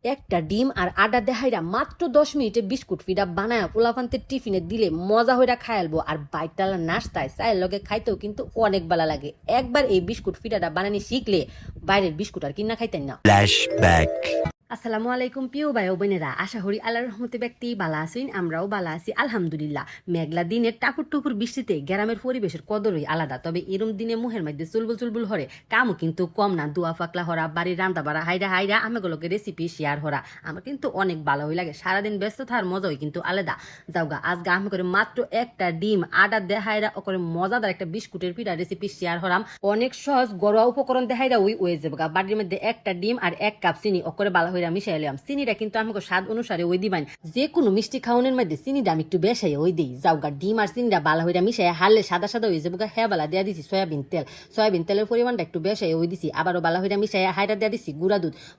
একটা ডিম আর আডা দেখাইরা মাত্র 10 মিনিটে বিস্কুট ফিডা বানায় পোলাপান্তের টিফিনে দিলে মজা হইরা খায়ালবো। আর বাইটালা নাস্তায় চায়ের লগে খাইতেও কিন্তু অনেক ভালো লাগে। একবার এই বিস্কুট ফিডাটা বানানি শিখলে বাইরের বিস্কুট আর কিনা খাইতেন না। Flashback. আসসালামু আলাইকুম প্রিয় ভাই ও বোনেরা, আশা করি আল্লাহর রহমতে ব্যক্তি ভালো আছেন, আমরাও ভালো আছি আলহামদুলিল্লাহ। মেঘলা দিনের টাপুর টুপুর বৃষ্টিতে গ্রামের পরিবেশের কদরই আলাদা। তবে এরম দিনে মুহের মধ্যে চুলবুল চুলবুল হরে কামও কিন্তু কম না। দুয়া ফাকলা হরা, বাড়ির রান্না বাড়া হাইরা হাইরা আমাগুলোকে রেসিপি শেয়ার হরা আমার কিন্তু অনেক ভালো হয়ে লাগে। সারাদিন ব্যস্ত থাকার মজাই কিন্তু আলাদা। যাওগা আজকে আমি করে মাত্র একটা ডিম আডা দেখাইরা করে মজাদার একটা বিস্কুটের পিঠা রেসিপি শেয়ার হরাম। অনেক সহজ ঘরোয়া উপকরণ দেখাইরা ওই ওয়ে যাবে। বাড়ির মধ্যে একটা ডিম আর 1 কাপ চিনি করে ভালো হয়ে মিশাইলাম। চিনিটা কিন্তু আমাকে স্বাদ অনুসারে ওই দিবেন। যে কোনো মিষ্টি খাওয়ানোর মধ্যে চিনিটা আমি একটু বেশাই ওই দিই। যাওগা ডিম আর চিনিটা ভালো হয়ে মিশাই হারলে সাদা সাদা হয়ে যাবো। হ্যাঁ বেলা দেওয়া দিছি সয়াবিন তেলের পরিমাণটা একটু বেশাই ওই দিছি। আবারও ভালো হয়ে মিশাই হাইরা দেওয়া দিছি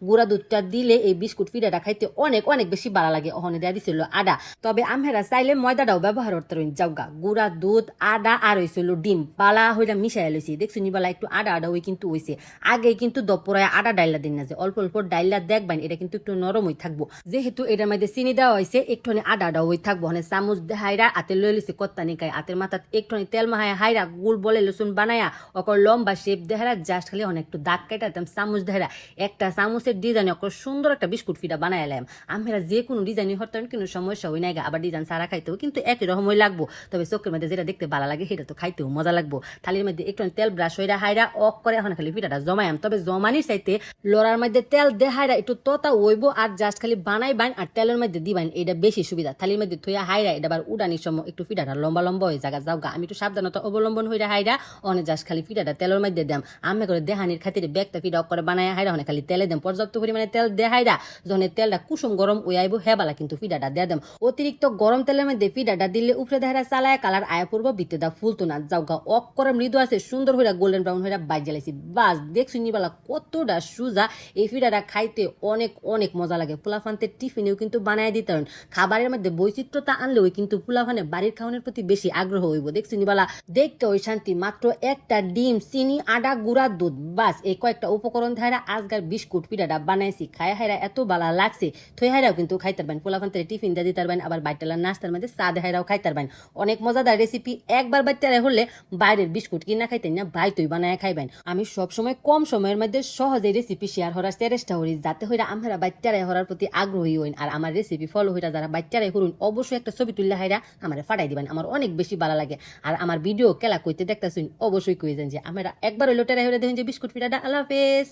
গুঁড়া দুধটা দিলে এই বিস্কুট ফিডাটা খাইতে অনেক অনেক বেশি ভালো লাগে। ওখানে দেওয়া দিছিল আদা, তবে আমরা চাইলে ময়দাটাও ব্যবহার করতে পারি। যাওগা গুঁড়া দুধ আদা আর হয়েছিল ডিম বালা হইরা মিশাই লইছি। দেখছি নি বেলা একটু আদা ওই কিন্তু হয়েছে। আগে কিন্তু দপরায় আদা ডাইলা দিন না, যে অল্প অল্প ডাইলা দেখবেন এটা কিন্তু একটু নরম হয়ে থাকবো। যেহেতু এটার মধ্যে চিনি দেওয়া হয়েছে একটুখানি আদা হয়ে থাকবো। মানে চামচ হাইরা হাতে লই লিছি কত্তা নিকায় হাতের মাথাত একটুখানি তেল মাহায় হাইরা গুড় বলে লসুন বানায়া অকর লম্বা শেপ দেহারা জাস্ট খালি অনেক একটু দাগ কাটাতাম চামচ দেহারা একটা চামচের ডিজাইন অকর সুন্দর একটা বিস্কুট ফিটা বানাইলাম। আমরা যে কোনো ডিজাইনই হরতাম কিন্তু সমস্যা হই নাই। আবার ডিজাইন সারা খাইতেও কিন্তু একই রকমই লাগবো। তবে চোখের মধ্যে যেটা দেখতে ভালো লাগে সেটা তো খাইতেও মজা লাগবো। থালির মধ্যে একটু তেল ব্রাশ হইরা হাইরা অক করে এখন খালি পিঠাটা জমায়াম। তবে জমানির চাইতে লড়ার মধ্যে তেল দেহাইরা একটু তোতা হইবো আর জাস্ট খালি বানাইবান আর তেলের মধ্যে দিবান, এটা বেশি সুবিধা। থালির মধ্যে থইয়া হাইরা এটা আবার উড়ানির সময় একটু পিঠাটা লম্বা লম্বা হয়ে জায়গা যাওগা। আমি একটু সাবধানতা অবলম্বন হইরা হাইরা অনেক জাস্ট খালি পিঠাটা তেলের মধ্যে দাম। আমি করে দেহানির খাতিরে ব্যাগটা পিঠা করে বানায় হাইরা অনেক খালি তেলে দেম। পর্যাপ্ত পরিমাণে তেল দেহাইরা যখন তেলটা কুসুম গরম হয়ে আইব হেবালা কিন্তু পিঠাটা দিয়ে দেম। অতিরিক্ত গরম তেলের মধ্যে পিঠাটা দিলে উপরে দেহারা চালায় কালার আয়া পূর্ব ভিতরে ফুলতো না। যাওগা অক করে মৃদু আছে সুন্দর হইরা গোল্ডেন ব্রাউন হইরা বাইর জ্বালাইছি। বাস দেখছি নিবালা কতটা সুজা। এই পিঠাটা খাইতে অনেক অনেক মজা লাগে। পোলাফান্তের টিফিনেও কিন্তু বানায় দিতে পারেন। খাবারের মধ্যে বৈচিত্র্যতা আনলেও কিন্তু পোলাফানে বাড়ির খাওয়ানোর প্রতি বেশি আগ্রহ হইব। দেখছি নিবালা দেখতে ওই শান্তি। মাত্র একটা ডিম চিনি আদা গুঁড়া দুধ বাস এই কয়েকটা উপকরণ ধারা আজকার বিস্কুট পিঠাটা বানাইছি। খায়া হাইরা এত ভালো লাগছে। থই হাইরাও কিন্তু খাইতে পারবেন। পোলাফান্তের টিফিন দিয়ে দিতে পারবেন। আবার বাইটালার নাস্তার মধ্যে সাদা হাইরাও খাইতে পারবেন। অনেক মজাদার রেসিপি। একবার বাচ্চারা হলে বাইরের বিস্কুট কিনা খাইতেন না, ভাই তুই বানায় খাইবেন। আমি সবসময় কম সময়ের মধ্যে সহজে রেসিপি শেয়ার করার চেষ্টা করি, যাতে হইরা আমরা বাচ্চারাই হওয়ার প্রতি আগ্রহী হইন। আর আমার রেসিপি ফলো হইরা যারা বাচ্চারাই হরুন অবশ্যই একটা ছবি তুললে হাইরা আমার ফাটাই দিবেন। আমার অনেক বেশি ভালো লাগে। আর আমার ভিডিও কেলা কইতে দেখতেছুন অবশ্যই কই যান যে আমরা একবার হইলো টেরা হইরা দেখুন যে বিস্কুট পিঠাটা। আল্লাহ হাফেজ।